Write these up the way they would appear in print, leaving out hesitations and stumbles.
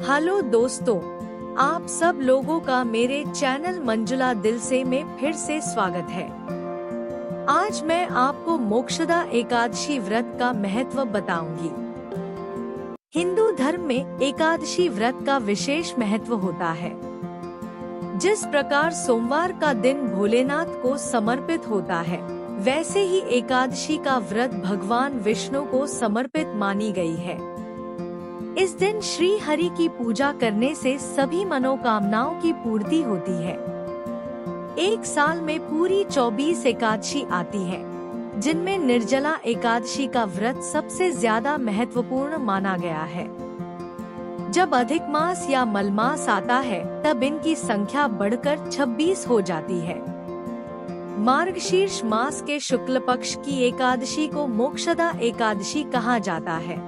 Hello दोस्तों, आप सब लोगों का मेरे चैनल मंजुला दिल से में फिर से स्वागत है। आज मैं आपको मोक्षदा एकादशी व्रत का महत्व बताऊंगी। हिंदू धर्म में एकादशी व्रत का विशेष महत्व होता है। जिस प्रकार सोमवार का दिन भोलेनाथ को समर्पित होता है, वैसे ही एकादशी का व्रत भगवान विष्णु को समर्पित मानी गई है। इस दिन श्री हरि की पूजा करने से सभी मनोकामनाओं की पूर्ति होती है। एक साल में पूरी 24 एकादशी आती है, जिनमें निर्जला एकादशी का व्रत सबसे ज्यादा महत्वपूर्ण माना गया है। जब अधिक मास या मलमास आता है, तब इनकी संख्या बढ़कर 26 हो जाती है। मार्गशीर्ष मास के शुक्ल पक्ष की एकादशी को मोक्षदा एकादशी कहा जाता है।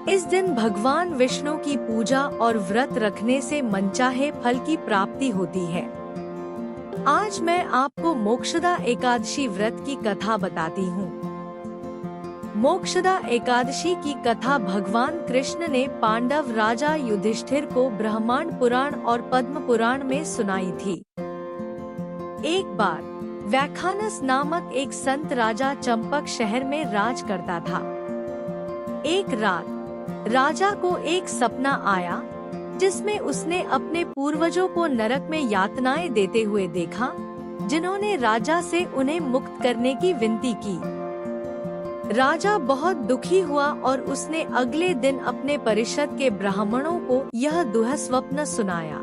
इस दिन भगवान विष्णु की पूजा और व्रत रखने से मनचाहे फल की प्राप्ति होती है। आज मैं आपको मोक्षदा एकादशी व्रत की कथा बताती हूँ। मोक्षदा एकादशी की कथा भगवान कृष्ण ने पांडव राजा युधिष्ठिर को ब्रह्मांड पुराण और पद्म पुराण में सुनाई थी। एक बार वैखानस नामक एक संत राजा चंपक शहर में राज करता था। एक रात राजा को एक सपना आया, जिसमें उसने अपने पूर्वजों को नरक में यातनाएं देते हुए देखा, जिन्होंने राजा से उन्हें मुक्त करने की विनती की। राजा बहुत दुखी हुआ और उसने अगले दिन अपने परिषद के ब्राह्मणों को यह दुःस्वप्न सुनाया।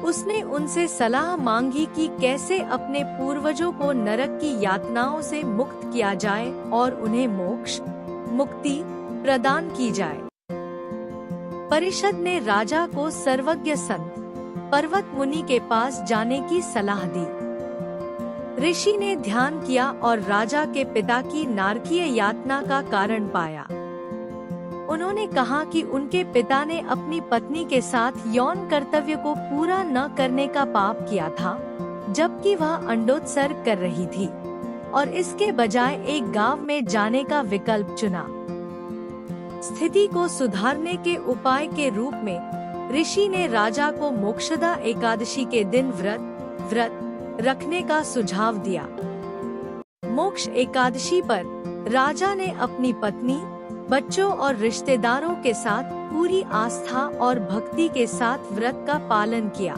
उसने उनसे सलाह मांगी कि कैसे अपने पूर्वजों को नरक की यातनाओं से मुक्त किया जाए और उन्हें मोक्ष मुक्ति प्रदान की जाए। परिषद ने राजा को सर्वज्ञ संत पर्वत मुनि के पास जाने की सलाह दी। ऋषि ने ध्यान किया और राजा के पिता की नारकीय यातना का कारण पाया। उन्होंने कहा कि उनके पिता ने अपनी पत्नी के साथ यौन कर्तव्य को पूरा न करने का पाप किया था, जबकि वह अंडोत्सर्ग कर रही थी, और इसके बजाय एक गांव में जाने का विकल्प चुना। स्थिति को सुधारने के उपाय के रूप में ऋषि ने राजा को मोक्षदा एकादशी के दिन व्रत रखने का सुझाव दिया। मोक्ष एकादशी पर राजा ने अपनी पत्नी, बच्चों और रिश्तेदारों के साथ पूरी आस्था और भक्ति के साथ व्रत का पालन किया।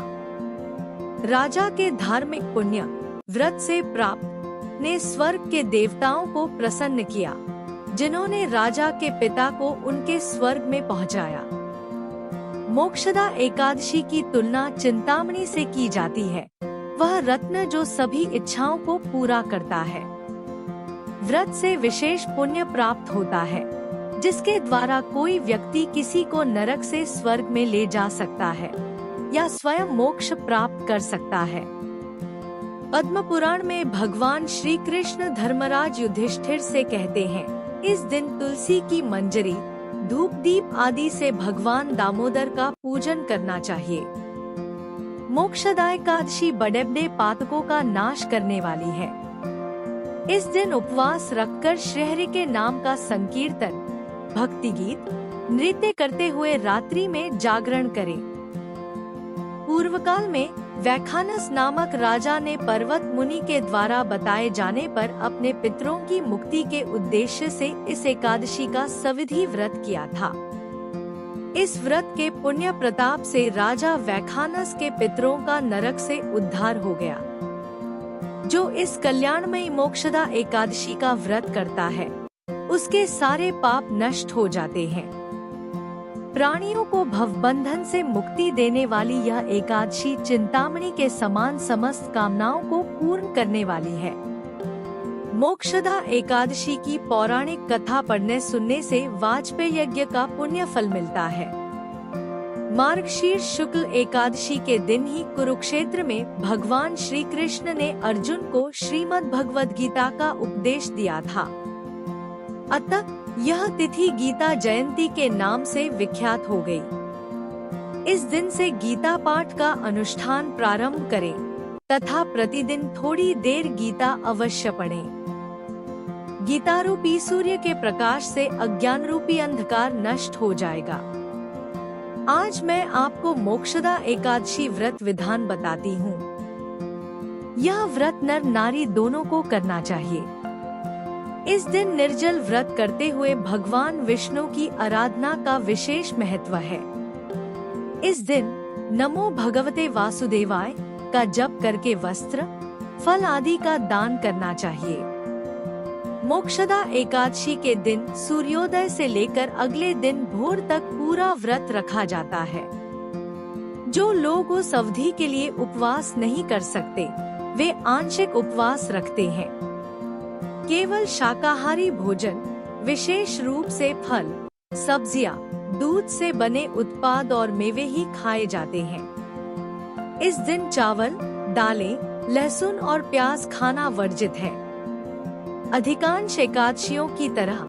राजा के धार्मिक पुण्य व्रत से प्राप्त ने स्वर्ग के देवताओं को प्रसन्न किया, जिन्होंने राजा के पिता को उनके स्वर्ग में पहुंचाया। मोक्षदा एकादशी की तुलना चिंतामणि से की जाती है, वह रत्न जो सभी इच्छाओं को पूरा करता है। व्रत से विशेष पुण्य प्राप्त होता है, जिसके द्वारा कोई व्यक्ति किसी को नरक से स्वर्ग में ले जा सकता है या स्वयं मोक्ष प्राप्त कर सकता है। पद्म पुराण में भगवान श्री कृष्ण धर्मराज युधिष्ठिर से कहते हैं, इस दिन तुलसी की मंजरी, धूप दीप आदि से भगवान दामोदर का पूजन करना चाहिए। मोक्षदा एकादशी बड़े बड़े पातकों का नाश करने वाली है। इस दिन उपवास रखकर श्रीहरि के नाम का संकीर्तन, भक्ति गीत, नृत्य करते हुए रात्रि में जागरण करें। पूर्व काल में वैखानस नामक राजा ने पर्वत मुनि के द्वारा बताए जाने पर अपने पितरों की मुक्ति के उद्देश्य से इस एकादशी का सविधि व्रत किया था। इस व्रत के पुण्य प्रताप से राजा वैखानस के पितरों का नरक से उद्धार हो गया। जो इस कल्याणमयी मोक्षदा एकादशी का व्रत करता है, उसके सारे पाप नष्ट हो जाते हैं। प्राणियों को भवबंधन से मुक्ति देने वाली यह एकादशी चिंतामणि के समान समस्त कामनाओं को पूर्ण करने वाली है। मोक्षदा एकादशी की पौराणिक कथा पढ़ने सुनने से वाजपेय यज्ञ का पुण्य फल मिलता है। मार्गशीर्ष शुक्ल एकादशी के दिन ही कुरुक्षेत्र में भगवान श्री कृष्ण ने अर्जुन को श्रीमद् भगवद गीता का उपदेश दिया था। अतः यह तिथि गीता जयंती के नाम से विख्यात हो गई। इस दिन से गीता पाठ का अनुष्ठान प्रारंभ करें तथा प्रतिदिन थोड़ी देर गीता अवश्य पढ़ें। गीता रूपी सूर्य के प्रकाश से अज्ञान रूपी अंधकार नष्ट हो जाएगा। आज मैं आपको मोक्षदा एकादशी व्रत विधान बताती हूँ। यह व्रत नर नारी दोनों को करना चाहिए। इस दिन निर्जल व्रत करते हुए भगवान विष्णु की आराधना का विशेष महत्व है। इस दिन नमो भगवते वासुदेवाय का जप करके वस्त्र, फल आदि का दान करना चाहिए। मोक्षदा एकादशी के दिन सूर्योदय से लेकर अगले दिन भोर तक पूरा व्रत रखा जाता है। जो लोग उस अवधि के लिए उपवास नहीं कर सकते, वे आंशिक उपवास रखते हैं। केवल शाकाहारी भोजन, विशेष रूप से फल, सब्जियां, दूध से बने उत्पाद और मेवे ही खाए जाते हैं। इस दिन चावल, दालें, लहसुन और प्याज खाना वर्जित है। अधिकांश एकादशियों की तरह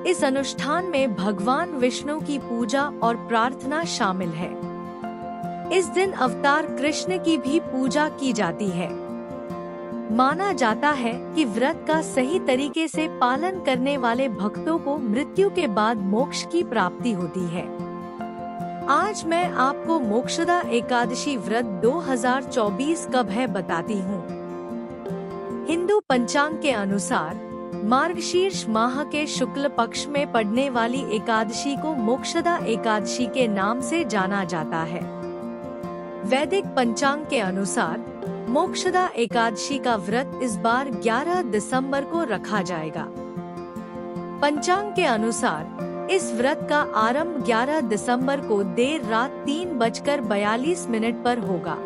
इस अनुष्ठान में भगवान विष्णु की पूजा और प्रार्थना शामिल है। इस दिन अवतार कृष्ण की भी पूजा की जाती है। माना जाता है कि व्रत का सही तरीके से पालन करने वाले भक्तों को मृत्यु के बाद मोक्ष की प्राप्ति होती है। आज मैं आपको मोक्षदा एकादशी व्रत 2024 कब है बताती हूँ। हिंदू पंचांग के अनुसार मार्गशीर्ष माह के शुक्ल पक्ष में पड़ने वाली एकादशी को मोक्षदा एकादशी के नाम से जाना जाता है। वैदिक पंचांग के अनुसार मोक्षदा एकादशी का व्रत इस बार 11 दिसंबर को रखा जाएगा। पंचांग के अनुसार इस व्रत का आरंभ 11 दिसंबर को देर रात 3:42 पर होगा।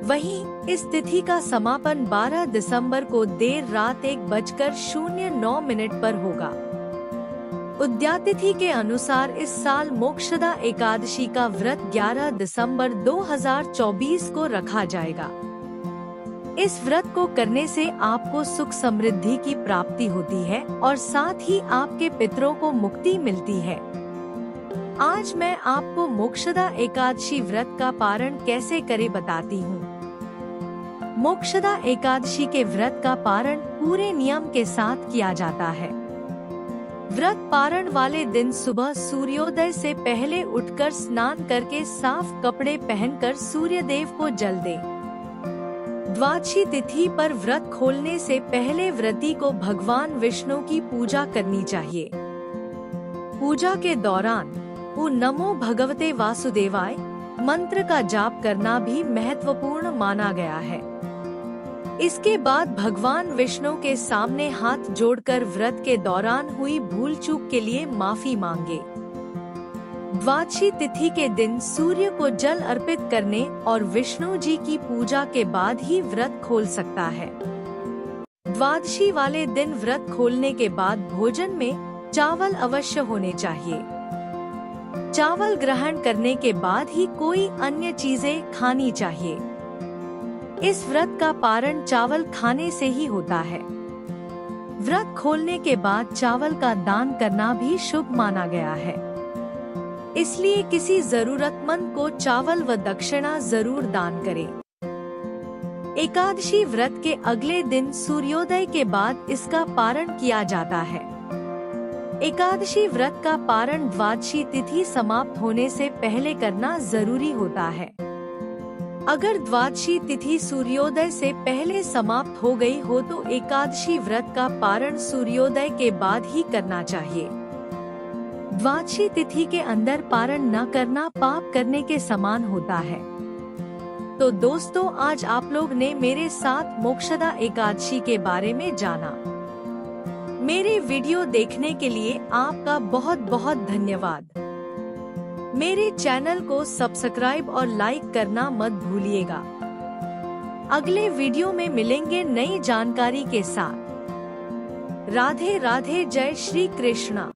वहीं इस तिथि का समापन 12 दिसंबर को देर रात 1:09 पर होगा। उद्यातिथि के अनुसार इस साल मोक्षदा एकादशी का व्रत 11 दिसंबर 2024 को रखा जाएगा। इस व्रत को करने से आपको सुख समृद्धि की प्राप्ति होती है और साथ ही आपके पितरों को मुक्ति मिलती है। आज मैं आपको मोक्षदा एकादशी व्रत का पारण कैसे करें बताती हूँ। मोक्षदा एकादशी के व्रत का पारण पूरे नियम के साथ किया जाता है। व्रत पारण वाले दिन सुबह सूर्योदय से पहले उठकर स्नान करके साफ कपड़े पहनकर सूर्यदेव को जल दे। द्वादशी तिथि पर व्रत खोलने से पहले व्रती को भगवान विष्णु की पूजा करनी चाहिए। पूजा के दौरान ओ नमो भगवते वासुदेवाय मंत्र का जाप करना भी महत्वपूर्ण माना गया है। इसके बाद भगवान विष्णु के सामने हाथ जोड़कर व्रत के दौरान हुई भूल चूक के लिए माफी मांगे। द्वादशी तिथि के दिन सूर्य को जल अर्पित करने और विष्णु जी की पूजा के बाद ही व्रत खोल सकता है। द्वादशी वाले दिन व्रत खोलने के बाद भोजन में चावल अवश्य होने चाहिए। चावल ग्रहण करने के बाद ही कोई अन्य चीजें खानी चाहिए। इस व्रत का पारण चावल खाने से ही होता है। व्रत खोलने के बाद चावल का दान करना भी शुभ माना गया है। इसलिए किसी जरूरतमंद को चावल व दक्षिणा जरूर दान करें। एकादशी व्रत के अगले दिन सूर्योदय के बाद इसका पारण किया जाता है। एकादशी व्रत का पारण द्वादशी तिथि समाप्त होने से पहले करना जरूरी होता है। अगर द्वादशी तिथि सूर्योदय से पहले समाप्त हो गई हो तो एकादशी व्रत का पारण सूर्योदय के बाद ही करना चाहिए। द्वादशी तिथि के अंदर पारण न करना पाप करने के समान होता है। तो दोस्तों, आज आप लोग ने मेरे साथ मोक्षदा एकादशी के बारे में जाना। मेरे वीडियो देखने के लिए आपका बहुत बहुत धन्यवाद। मेरे चैनल को सब्सक्राइब और लाइक करना मत भूलिएगा। अगले वीडियो में मिलेंगे नई जानकारी के साथ। राधे राधे, जय श्री कृष्णा।